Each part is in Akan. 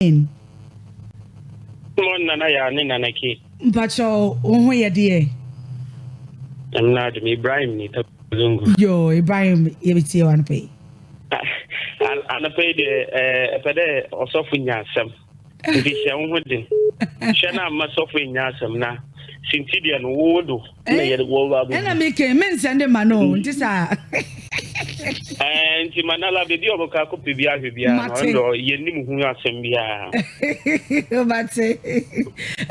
morning. Morning, Nana, ya ni Nana K. Mpacho, oho ye die. I'm not Ibrahim ni tabungu. Yo, Ibrahim, yebiti wan pay. Ana pay de pede osofu nyasam. Ndi se onhodin. Shana ma sofu nyasam na sintidia no wodo na ye wo ba bu. Ena make men send ma no, nti sa. Nti manala be bi oboka ko pibia hwebia no ye nim hu asem bia. Mate.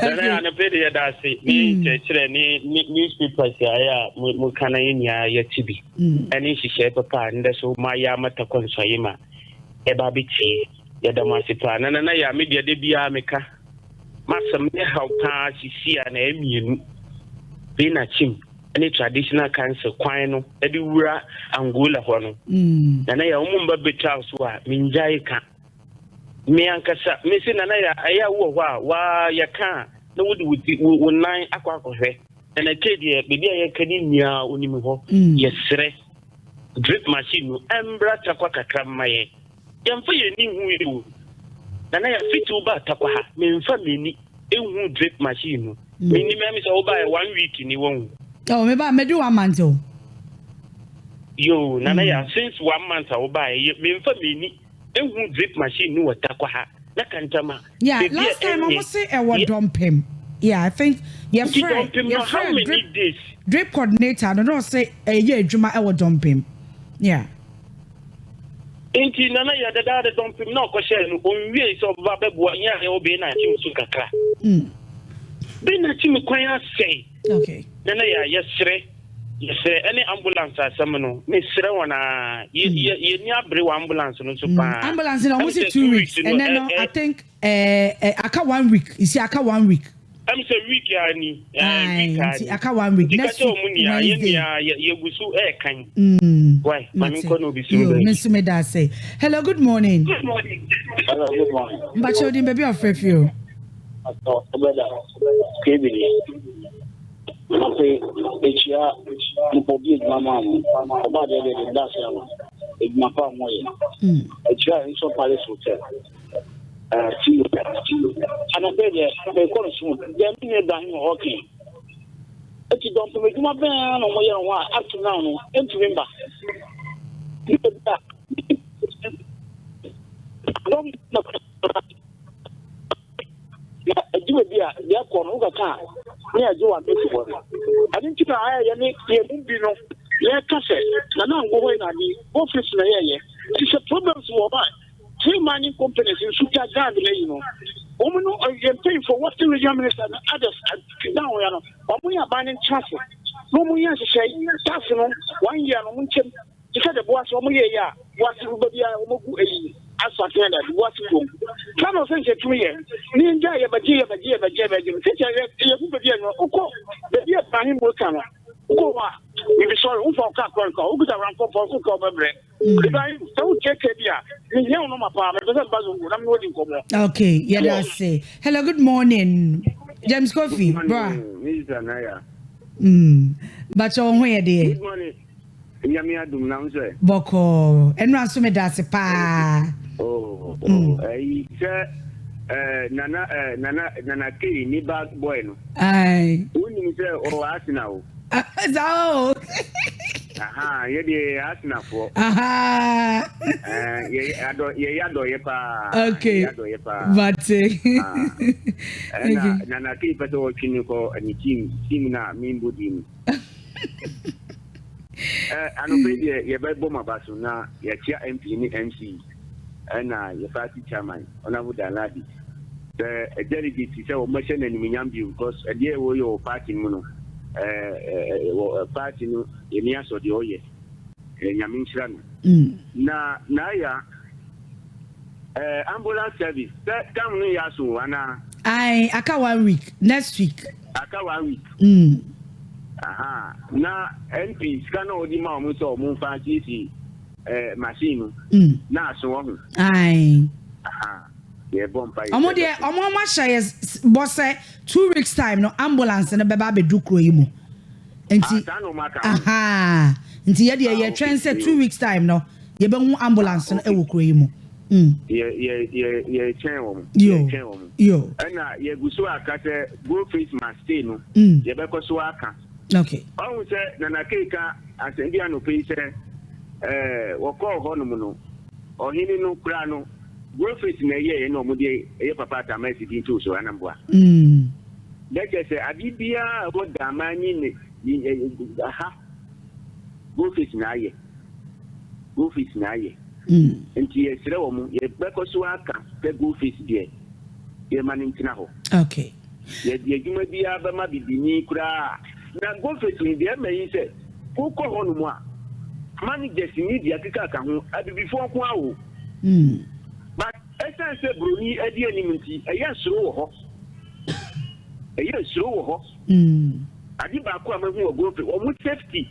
Ana pay de da se ni kire ni newspapers ya mu kana nya ya tibi. Ani hihye papa nda so ma ya mata konsoye ma. Eba biti ya da masipa na ya media de bia meka masam ne haupa sisia na emienu be na chim any traditional cancer kwan no e di wura Angola ho no na ya umumba beta so a minjai ka me ankasa me se na ya aya wo ho a wa ya ka na wodi wonan akwakohwe na kedi be dia ya kani nia onim ho yesre drip machine no embra takwa kakra maye yamfa ye ni hu yiru na ya fitu ba takwa ha me mfa meni ehu drip machine no meni me say oba 1 week ni won oh me ba me do 1 month oh yo na ya since 1 month oba me mfa meni ehu drip machine no takwa ha na kantama yeah last time I must say I was dumping yeah I think your friend how many days drip coordinator no say yeah adwuma I was dumping yeah. Enti nana ya dada don pim na ko share no onwie so ba bebo anya e obe na chim su kakra be na chim kwan asai okay nana ya yesre any ambulance asem no me sre wona ye ni abre wa ambulance no so pa ambulance no almost 2 weeks and then no, I think aka 1 week you see aka 1 week I'm say week ya ni week aka 1 week next week ye gusu kan why mami ko no bi su Miss Meda say hello good morning hello good morning mbacho di baby of you ato obeda kebili ape echia mpobi mama oba de that's ya igma pa moye echia so palace hotel ana pede be ko so dem ni da hin okay eti don to me kuma ben no mo ye wa up to now no enti member ejiwe bia ya ko no ga ka ni ajiwa mesi bo adin tipa aya ye ni ye mbi no ye kase na ngo ho na ni office na ye it's a problem for ba three mining companies in Suka Gandhi, you know. Women are paying for what the regional minister and others down. We are banning traffic. No more years to say, that's 1 year. To say the boss of my year, what's everybody as for that, what's wrong. Come on, thank you to me. Ninja, but dear, such a year banning will come. We be sorry, who for car who could around for cover bread. Don't take it here. Okay, yeah, that's say. Hello, good morning. James Coffee, bro. Mr. Naya. But on where there? Good morning. Yami Adum now, sir. Boko, and Rasume that's a pa. Oh, Nana K, ni bad boy. Aye. When you say, oh, ask now. So. Aha, ye de asna for. Aha. Ye ado ye pa. Okay. Ado ye pa. But na ki peto chini ko ani team na mimbudim. Ano pe ye be boma baso na ye chia MP ni MC. Na ye party chairman ona buda ladi. The delegate say o ma shene ni minyambi because e wo yo party mu no. Party no enia so de oye nyaminchira no na ya ambulance service come no ya so ana I aka 1 week next week aka 1 week aha na MP scan odi ma omo so omo fa GC machine na so wo ai aha ye bomba omo de omo ma share boss 2 weeks time no ambulance na beba be du kro yi mu enti aha nti ye de ye twen say 2 weeks time no ye be hu ambulance no e wo kro yi mu ye chain yo and ye go so aka say go face must stay no ye be ko so aka okay o say na na keka asendi ano pe say wo ko ho no no o hini no kura no go face na ye no mo de ye papa ta ma sidi to so anamboa let us say adibia wo da mani ni aha go face na ye nti ye sire wo mu ye be ko so aka pe go face de ye mani ntina ho okay ye djuma bia ba ma bibini kura na go face ni de me yi se ko ko ho no mu a managers ni dia kika ka ho abibifo ko awo but essence broni adi anim nti eya soro wo ho adi ba ko amahu wo go face wo mu safety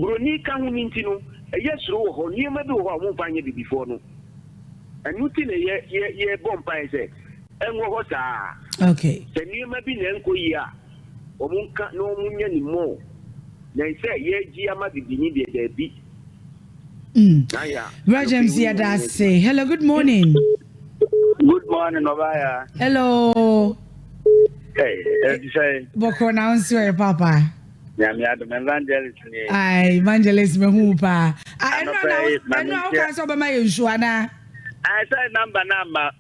broni ka ho ni nti no eya soro wo ho ni ma bi wo ho mo fanye bibifo no anu ti ne ye bompa ese enwo ho saa okay se ni ma bi na enko yi a o mu nka no mu nya ni mo na se ye ji ama bibini de bi Rajem Ziadase. Hello, good morning. Good morning, Obaya. Hello. Hey, as you say. Boko na answer, Papa. Yeah, me adam evangelist. Ay, evangelist me hupa. I know can so be my usuana. I say number.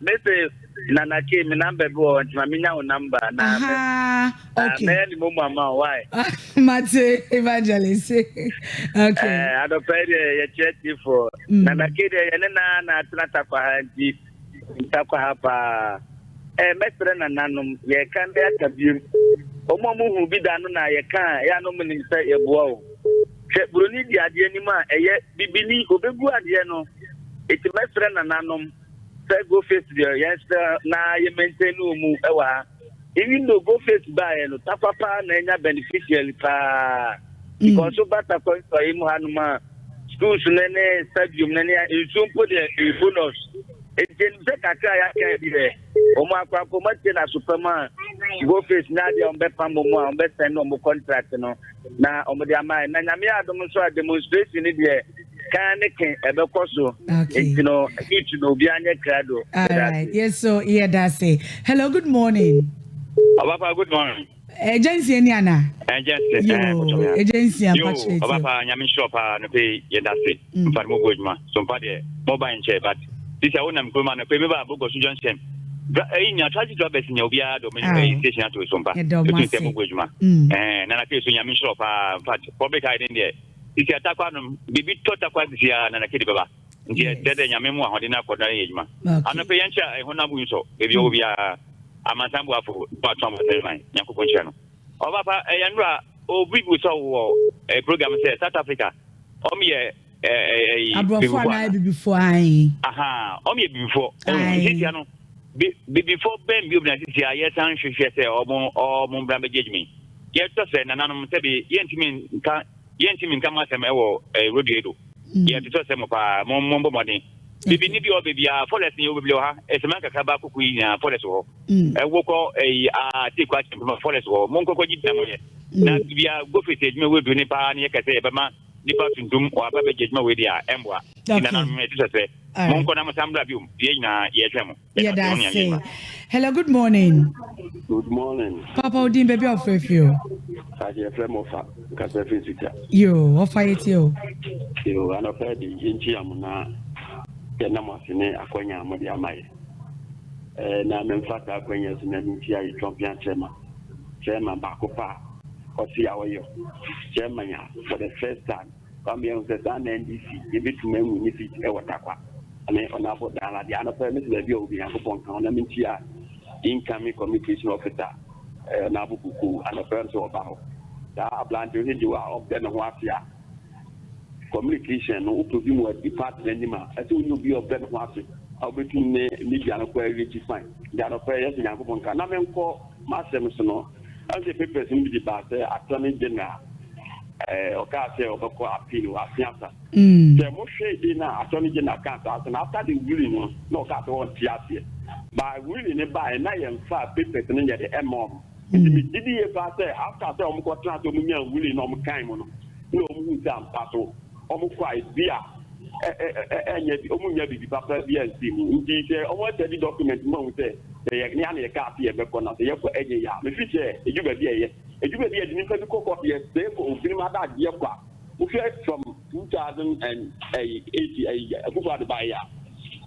Message Nana came number go and my number na. Okay. Me mo mama why? Mate evangelist. Okay. I don't pay the church for Nana kid na trata kwa hanti. Takwa hapa. Mestre na nanum ye kan be atabium. Omo mu hu bi da no na ye kan ya no mni se ye boa o. Che broni di ade ni ma eye bibini obegu ade no. Eti mestre na nanum say go face there yes na ye maintain mu ewa. Even though go face by no tapapa na enya beneficial pa. Because so bata ko imu hanuma schools nene stadium nene insumpo de bonus. Eti se kakra ya ka bi re. Omo akwa ko mate na superman go face na dia ombe pambo mo ombe send no contract no na omo dia mai na nyame adom so a demonstration ni de kan ken ebe koso enti no it no bi anya krado. All right, yes, so yeah, that's it. Hello, good morning. Papa, good morning. Agency ni ana agency agency yo papa nyame shop no pay ye that's it mfa mo gojuma so mfa de mobile nche but this I won't go man pay me ba go so Johnson nya tragic drivers nya obi a do me station ato SOMPA to say mo gojuma na na ke so nyame shop but public hiding there this atakwa no bibi totakwa dia na na ke de baba ndia de nyame mu ahode na akoda yejuma ano pay ncha honabu so bebi obi a amasambu afo patron man yakoko nche no obapa yanura obi bu so wo program say South Africa omiye before ai aha omiye before this no before ben bi obna this ya yesan hwehwe say omo mbra begejimi ye to say nananom say be yentimi nka masem ewo rodiedo ye to say mo pa mo modern bibi ni bi o bibi a forest ni o bibi o ha esema kaka ba kuku yi na forest ho woko take kwa chimpa forest ho mo nkoko gidna mo ye na bia go fete me we do ni pa ni ka say be ma ni pa tundum o aba be gidma we dia emboa ina na me tise say mo nko na mo sambra bium ye nyina ye twemo yeah, that's it. Hello, good morning. Good morning. Papa Odin baby of you. I hear from Ofa, Casa Physica. You, offer it you. You are not ready in Chiamuna. Namasine akwanya amadi amaye na memfata akwanya sinantia I champion chairman bakopa osi awoyo chairman ya for the first time kwambia unsesa na NDC ibitu memu ni fit e watakwa ane onabo dala dia no permit na bi obi yakopon kan na mentia incoming communication officer na bukuku ana perso obaho da ablante hijiwa obde no afia communication no uprobi mo department ma ati unu bi obed ho afi obetum ne media no kwa reach fine dia no kwa yes nyankopon ka na menko masem so no ase papers ni bi ba say attorney general o ka say obeko appeal wa fiasa the mo shade na attorney general ka say after the ruling no ka say on tiasie by ruling ne by na yem fa papers no ye the mom mi didi ye fa say after say o mo ko transfer mo nya ruling no mo kan mo no no mo hu sam paso omukwa idea omunya bibi papa bi ansi mu nti se omo tedi document mo say ye ne ana ye ka afie be ko na ye ko enye ya me fi che ejuba bi ye ejuba bi ye dini fa bi kokko ye say for obini ma da ye kwa we from 2008 akufa de ba ya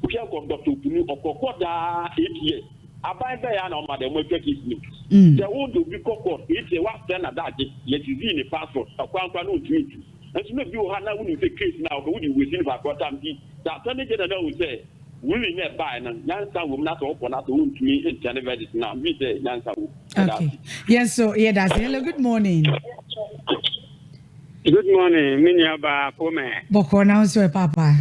we come doctor Punu okoko da 8 years abai be ya na o ma de mo take it me the would be kokko it wa stand na that ye ti ni passport akwankwa no tweet. And so maybe you have now the case now, but we will see about what time. That Sunday general will say, we will not buy and Nansa will not open up to me in January now. We say Nansa. Okay. Yes, so yeah, that's hello. Good morning. Good morning, Minyaba Pome. Boko now, so Papa.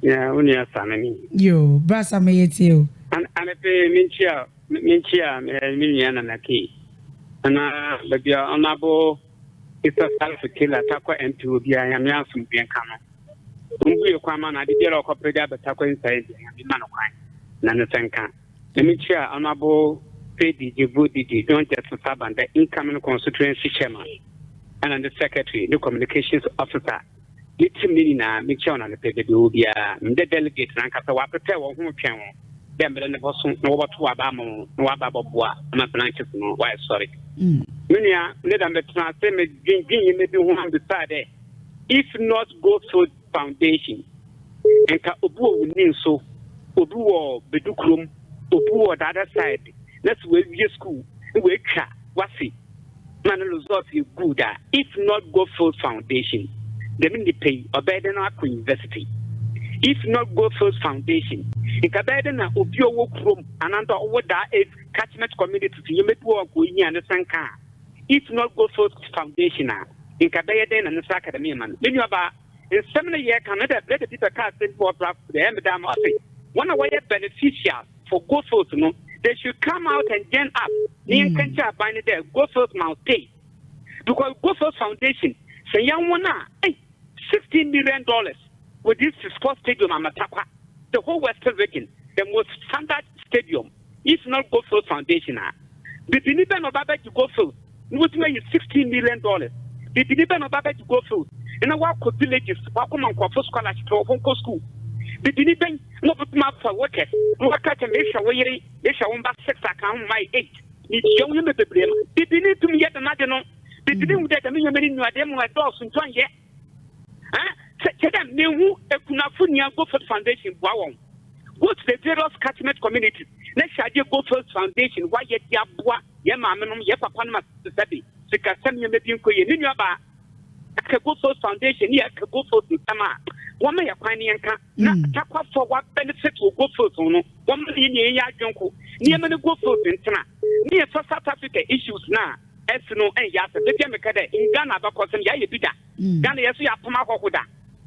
Yeah, only a family. You, Brassa may it you. And I pay Minchia, Minian and a key. And but you are honorable. It's a self-killer, TARKWA MP will be a young from Biancano. We require I did your corporate, but TARKWA inside the Manokai, Nanasanka. The Michia honorable Pedi, Djibouti, don't just Saban, the incoming constituency chairman, and the secretary, the communications officer. It's a millionaire, Michon and the Pedi will be the delegate, and Casawa prepare one who can. Then, but the person, no what to Abamo, no Ababua, and my branches, no, why, sorry. Minia, let them translate me, maybe one beside if not go through foundation, and Obu will need so, Obu or Bedukrum, Obu the other side. Let's wait your school, wait, what's it? Man, result is good. If not go through foundation, they mean they pay or better than Aqua University. If not go first foundation, in Kabedana, Obio work room, and under what that is catchment community, you may work with you and the Sanka. If not go first foundation, in Kabaden and the Academy man. Then you about in 7 years, Canada, let the people cast in for the Madame Office. One of the beneficiaries for go first, no, they should come out and join up. Near Kencha by there, go first Mount Pay. Because go first foundation, say young one, $16 million. With this sports stadium, TARKWA, the whole Western region, the most standard stadium, if not go first foundation. The Biniban of Baba to go first, which may $16 million. The Biniban of Baba to go first. In a walk of villages, Wakuman for scholarship or Honko school. The Biniban, no but map for workers, workers and they shall back 6 account my 8. It's young in the problem. The Biniban to me yet another no. The Biniban that I mean, you are them like dogs in 1 year. Tell them, new Kunafunia go for foundation. Wow. Go to the various catchment community. Let's shall you go first foundation. Why yet Yabua, Yamamanum, Yapapanma, the study. The Cassamian Medinco, Yaba. I can go first foundation. Here, I can go first in Tama. One may acquire TARKWA for what benefit will go first on 1 million Yajonko. Near many go first in Tana. Near South Africa issues now. As no and Yasa, the Democrat in Ghana, because Yabida. Ghana, yes, we are Pamahoda.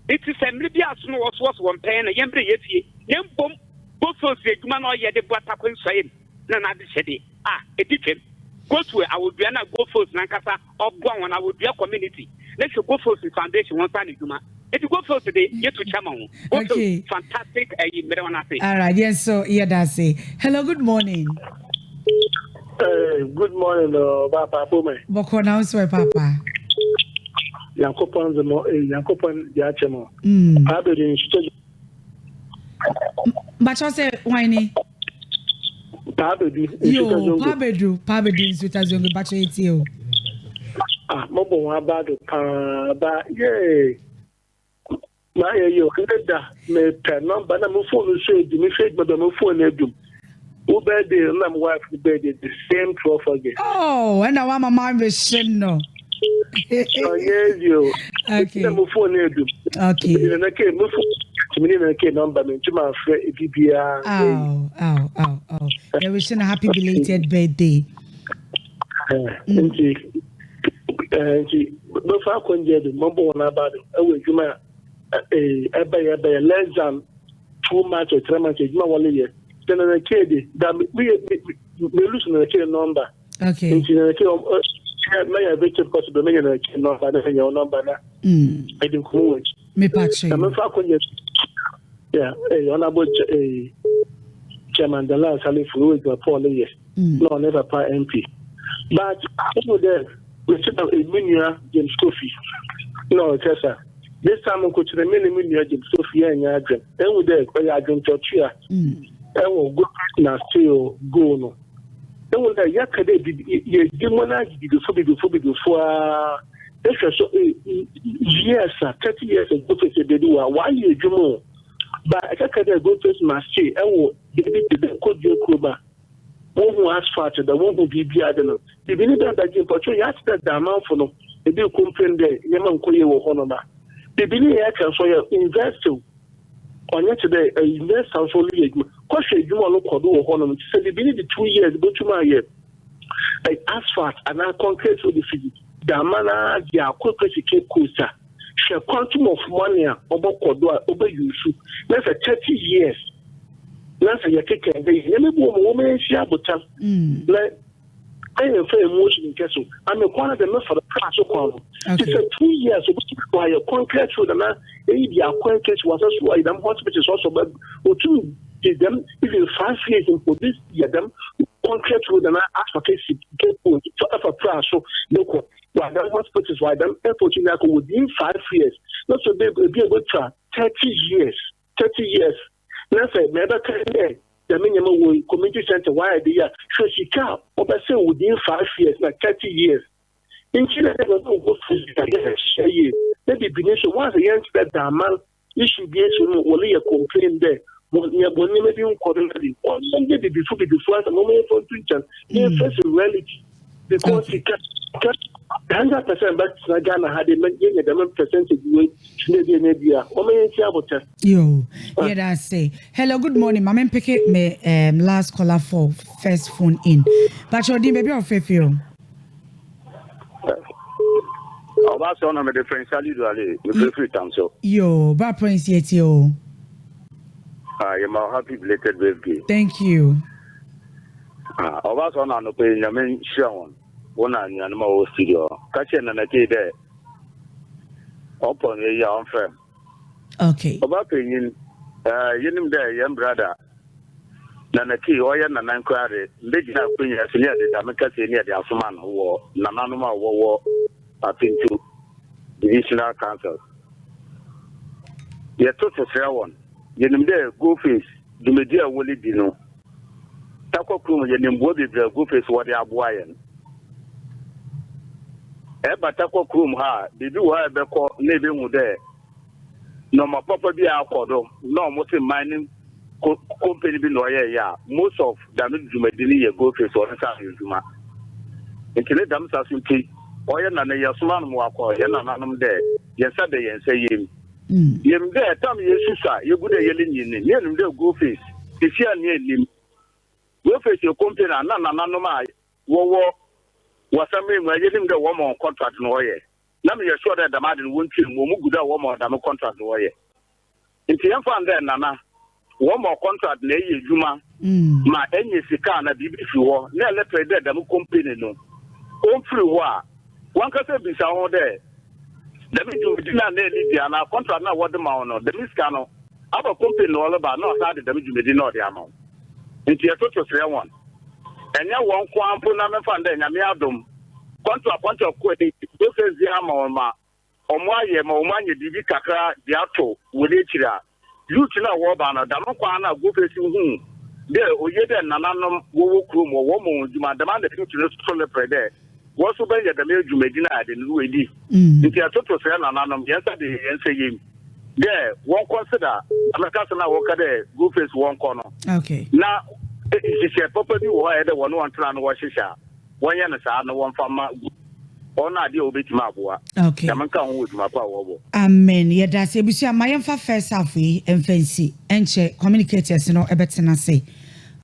It is a Libya snow was 1 pen, a Yambre Yeti, Yambom, both of the man or yet the Batakun saying, Nana said, it did. Go to it, I would be an go first Nankasa or Guan, I would be a community. Let's go first in foundation one time, Juma. If you go first today, yet to Chamon. Okay, fantastic. All right, yes, so yeah, that's it. Hello, good morning. Good morning, Papa Pome. Boko now, so Papa. Yankopon Yachemo. Aberdeen. But I say, whiny. Pabedou, Sutazongo, but it's you. Mobile about yay. My, you may turn on, but I'm a phone shade, me shade, but I'm a phone edum. Who bed and I'm wife the bed the same profile. Oh, and now I'm a man with shame, no. Oh, yes, you. Okay. I'm a phone edum. Okay. And I came to number to my friend. Oh. I wish you a happy belated birthday. And she, before I can get the mumble about it, I will give my less than 2 months or 3 months. My 1 year. Then a kid that we losing a kid number. Okay. And she may have reached possible million number and your number. I think who me patching. I'm a falcon. Yeah, honorable chairman, the last Salif Louis Paul, yes. No, never part MP. But over there, we set up a miniature James Coffee. No, Tessa. this time I'm going to the minimum year Sophia and Yadrin. Then with the Yadrin Torchia. And will go now still go no. Then with the Yakade, you demonized before. Yes, 30 years ago, they do. Why you do? But I can't go face machine. I will be the code your Kuba. One who asks for the one who be the beginning that you portray that the amount for no, they do comprehend the Yaman Koya or Honoma. The beginning I can for your investor on yesterday, a investor for league. Question you want to call Honoma. So the beginning the 2 years go to my year. Like asphalt and I concrete with the city. The manner they are quick to keep closer. Share quantum of money over use. That's a 30 years. That's a kick and they never woman she about like I am very emotional in Castle. I'm a corner the for the class of it's a 2 years by a concrete with the man. Maybe a concrete was also why them hospitals also but or two give them even 5 years in for this year them concrete with the man advocacy get for a price so local. Why them hospitals why them airport in within 5 years. Not so they be able to 30 years. 30 years. Now say never can the minimum community center why they are so she can over say within 5 years, like 30 years. In Chile, they don't go for year. Maybe beneath once again that the man you should be able to only complain there. When you maybe coordinating or Sunday before the moment for Twitter, you face reality because he can't 100% back to Ghana had a percentage maybe yo, yeah, that's say. Hello, good morning. Mama pick me last caller for first phone in. But your baby of you. About on a different salary, you free time so. Yo, bad prince yet yo. I am a happy belated birthday. Thank you. About on an opinion, I mean, Shawn. One animal studio. Catching an idea there. Open a young friend. Okay. About opinion, you there, young brother. Nanaki, or yan and inquiry, big enough when you have near the Damaka near the Asman war, Nananuma war, I think to divisional council. You're total fair one. You there, go face, the media will it be no. Taco Krum, you name Bobby, go face what they are buying. Batako Krum ha, they do have a call living with there. No more property alcohol, no most mining company be lawyer, yeah. Most of them do Medini go face or Zuma. And can let them say, or yan and a Yasman Wako, yan and there. Yes, Saturday and say him. Yem there, tell me, yes, you good a yelling in, near him, go face. If you are near him, go face your company and none of my war. Was I mean, we're getting the woman contract lawyer. Let me assure that the man won't kill Mumuguda woman than a contract lawyer. If you find there, Nana, one more contract, lay Juma, my any Sikana, BB, never let her dead, the company no. Home free war. One can say, be sound there. Let me do dinner nearly and our contract now what the man or the miscano. Our company all about not how the damage you did not the amount. Into your total fair one. And now one quampo na me fund and yamiadum. Contract quitting, this is the amount or my ye, my man, you did Kaka, the auto, with each other. You to know what banner, Damakwana, go facing whom. There, or yet and Nanam, Wo Krum or woman, you might demand the future to there. What's over the mail you may deny in Louis. If you are total fair Nanam, yesterday, and say him. There, one consider, I'm a cousin, I walk there, go face one corner. Okay. Now, if you property why the one trying to wash it out. 1 year and a one farmer or not the obit mabua. Okay. Amen. Yeah, that's it. We see my first half and fancy and check communicators, you know, a better say.